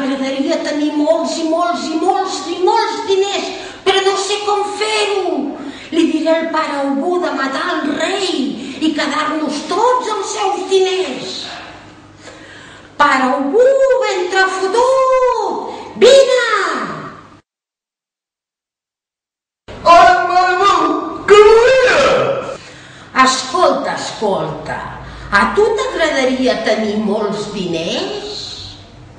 m'agradaria tenir molts i molts i molts i molts diners, però no sé com fer-ho. Li diré al pare Obú de matar el rei i quedar-nos tots els seus diners. Pare Obú, ventre fotut, vine! Hola, Pare Obú, què volies? Escolta, escolta, a tu t'agradaria tenir molts diners?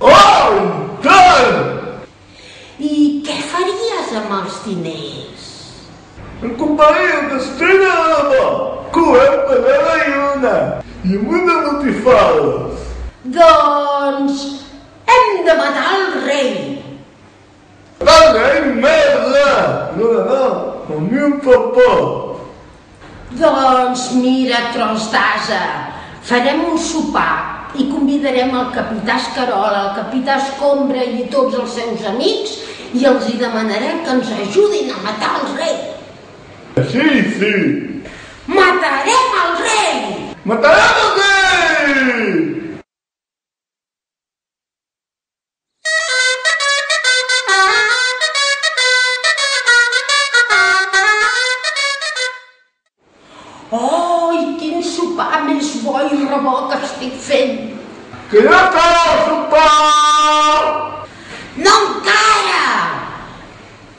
Oh, tant! I què faries amb els diners? Em compraria una estrella de la mà, coberta de la lluna i amb una botifades. Doncs hem de matar el rei. El rei merda! No, a mi em fa por. Doncs mira, tros d'ase, farem un sopar i convidarem el capità Escarol, el capità Escombra i tots els seus amics i els hi demanarem que ens ajudin a matar el rei. Sí. Matarem el rei! Matarem el rei! Oh, i quin sopar més bo i rebó que estic fent! Que ja està el sopar! No encara!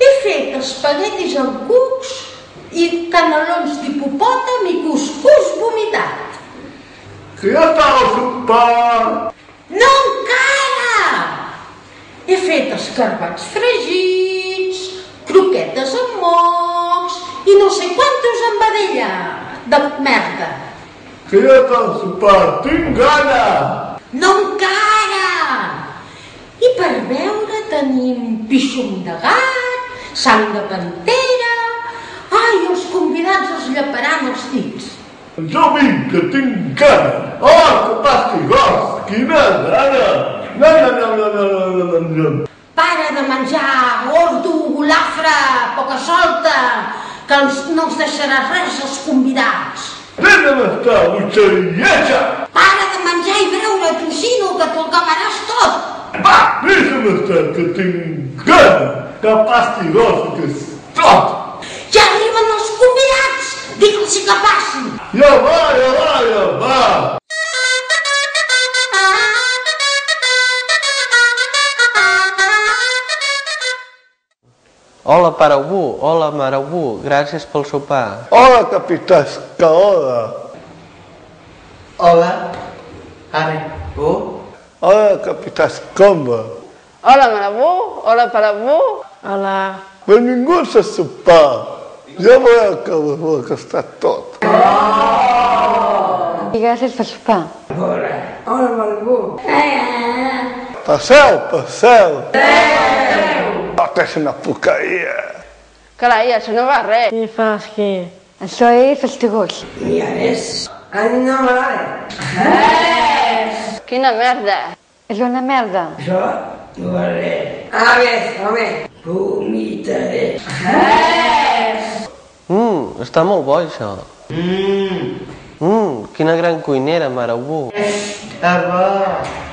He fet espaguetis amb cucs i canelons d'hipopòtam i cuscús vomitat. Que ja està el sopar! No encara! He fet escarbats fregits, croquetes amb mocs i no sé quantos amb vedella de merda. Que ja està el sopar! Tinc gana! No encara! I per beure tenim pixum de gat, sang de pantera... Ai, els convidats es lleparan els dits. Jo vinc, que tinc gana! Oh, que pastigós! Quina gana! No. Para de menjar, gordo, golafre, poca solta, que no ens deixaràs res als convidats. Deixa'm estar, butxerilleta! Para de menjar i beure, tocino, que t'ho acabaràs tot. Va, deixa'm estar, que tinc gana! Que pastigós que és tot! Ja arriben els convidats! Digue'ls que passin! Ja va! Hola, Pare Obú, hola, Mare Obú, gràcies pel sopar. Hola, capità Escaola! Hola, Pare Obú. Hola, capità Escombra! Hola, Mare Obú, hola, Pare Obú. Hola. Benvinguts a sopar! Ja veureu que us ho ha costat tot. I gràcies per sopar. Hola, Pare Obú. Passeu! Tot és una porqueria! Carai, això no va res. ¿Qué fas que? Això és fastigós. Ja ves? A mi no m'agrada. Quina merda. És una merda. Això no va res. A ves, home, vomitaré. Està molt bo, això. Quina gran cuinera, Mare Obú. Està bo.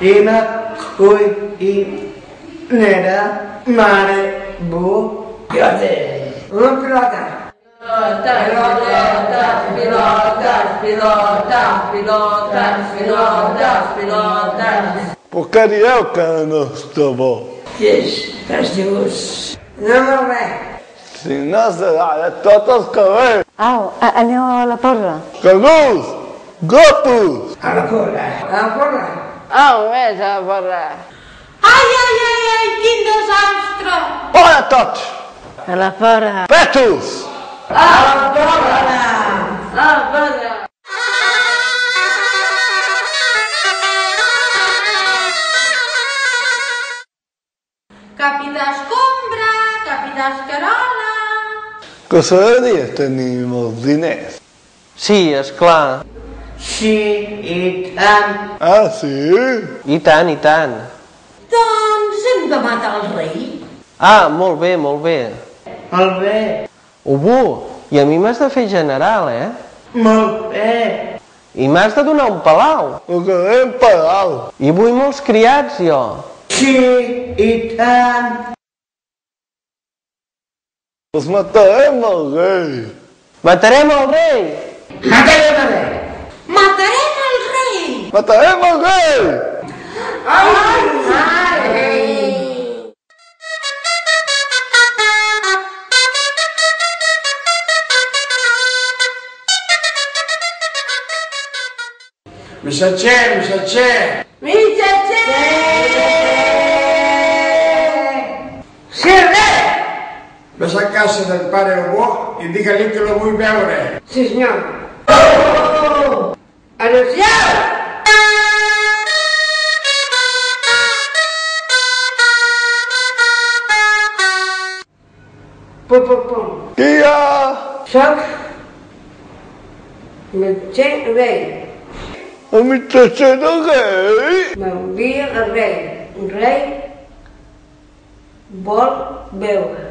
I una cuinera, Mare Obú. Una pilota. Pilotes. Per què dieu que no està bo? Què és? Fastigós. No va res. Si no serà de tots els carrers! Au, aneu a la porra. Cagús! Gopos! A la porra. Au, més a la porra. Ai, quin desastre! Hola a tots! A la porra. Petos! A la porra. Capità Escombra, capità Escarola... Que s'agradaria tenir molts diners. Sí, esclar. Sí, i tant. Ah, sí? I tant. Doncs hem de matar el rei. Ah, molt bé. Molt bé. Obú, i a mi m'has de fer general, Molt bé. I m'has de donar un palau. Ho quedem palau. I vull molts criats, jo. Sí, i tant. Pues matarem el rei. Matarem el rei! Matarem el rei. Matarem el rei! Matarem el rei! Missatger, missatger. Sí, rei. Ves a casa del pare Obó i digue-li que lo vull veure. Sí, senyor. Anuncieu! Pum, pum, pum. Qui hi ha? Soc metge rei. El mitjatger del rei? M'envia el rei. Un rei vol veure.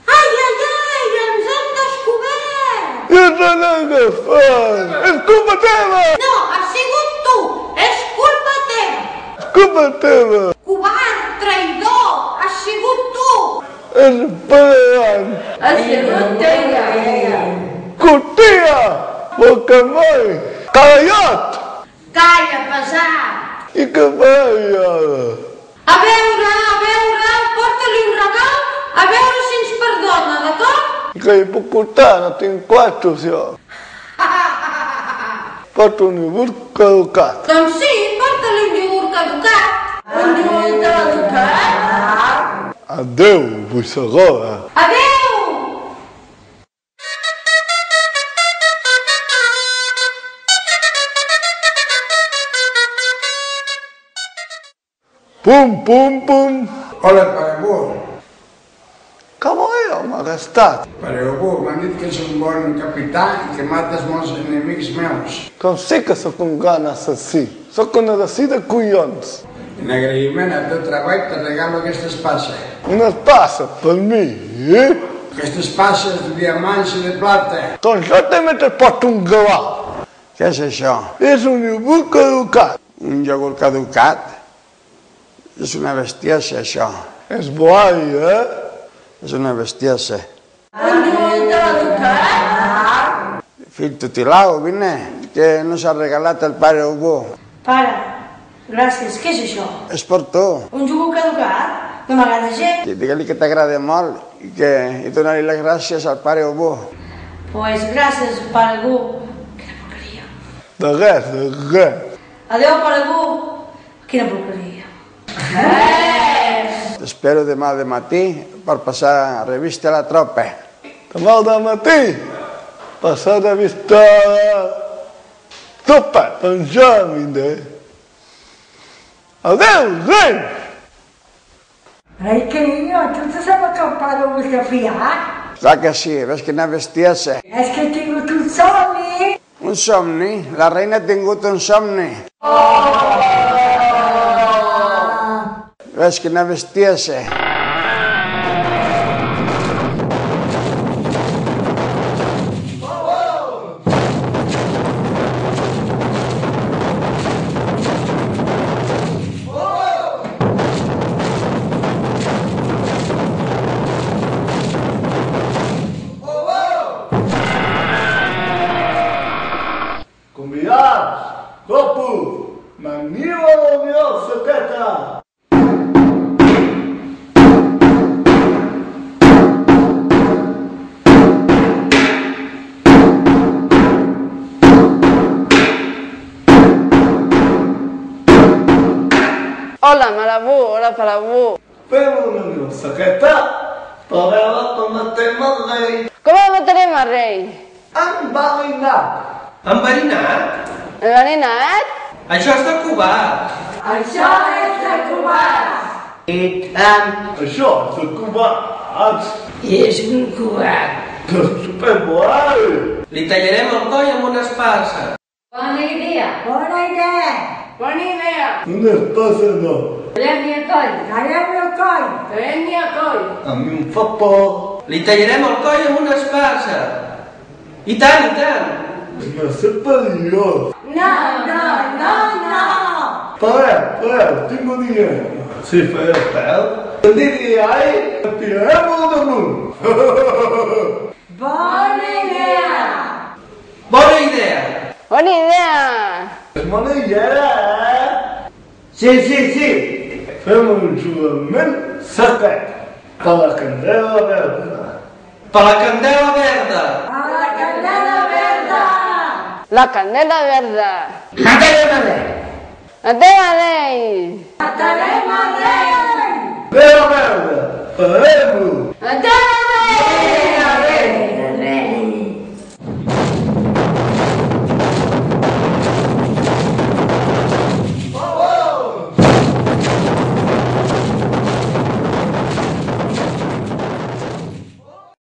Ai, ai, ai, ens han descobert! I ens han agafat! És culpa teva! No, has sigut tu! És culpa teva! És culpa teva! Covard, traïdor! Has sigut tu! És pedant! Ha sigut teva. Cotia! Bocamoll! Carallot! Calla, pesat! I què faig ara? A veure, porta-li un regal, a veure si ens perdona, d'acord? Què hi puc portar? No tinc quartos, jo. Porto un iogurt caducat. Doncs sí, porta-li un iogurt caducat. Un iogurt caducat? Adéu, bussegora. Adéu! Pum, pum, pum. Hola, pare Obó. Com m'ha gastat? Pare Obó, m'han dit que ets un bon capità i que mates molts enemics meus. Com sé que sóc un gran assassí. Sóc un assassí de collons. En agraïment al teu treball te regalo aquesta espasa. Una espasa per mi, eh? Aquesta espasa és de diamants i de plata. Doncs jo també te porto un gavà. Què és això? És un iogurt caducat. Un iogurt caducat? És una bestiesa, això. És boai, eh? És una bestiesa. Un iogurt caducat? Fill tutelau, vine, que no s'ha regalat el pare Obó. Pare, gràcies. Què és això? És per tu. Un iogurt caducat? No m'agrada gens. Digue-li que t'agrada molt i donar-li les gràcies al pare Obó. Pues gràcies, pare Gu. Quina porqueria. De res. Adéu, pare Gu. Quina porqueria. T'espero demà de matí per passar revista a la tropa. Demà al matí, passar de vista tropa, doncs jo vindré. Adéu, rei! Ai, querido, tu te sabes que el pare ho està fiat? Clar que sí, ves quina bestiesa. És que he tingut un somni. Un somni? La reina ha tingut un somni. Ves quina bestiesa. Convidats, copo, m'animo a la unió secreta. Hola, Marabú. Hola, Parabú. Fem una unió secreta per veure com matem el rei. Com el matarem, el rei? Enverinat. Enverinat? Enverinat? Això és de covard. Això és de covard. I tant. Això és de covard. És un covard. Que és superboai. Li tallarem el coll amb una esparsa. Bona idea. Bona idea. Bona idea. Una espasa no. Talem-li el coll. Callem el coll. Talem-li el coll. A mi em fa por. Li tallarem el coll amb una esparsa. I tant, i tant. Ma sei perillós. No, no, no, no. Pareu, tengo dinheiro. Se for o pé, eu diria aí, tiramos do mundo. Bona idea. Bona idea! Bona idea! Bona idea, Sí. Fem un jugament secret. Per la candela verda. Per la candela verda! A la candela verda. La candela verda. Matarem a Déu. Adéu, adéu. Matarem a Déu. Candela verda. Farem-ho. Adéu.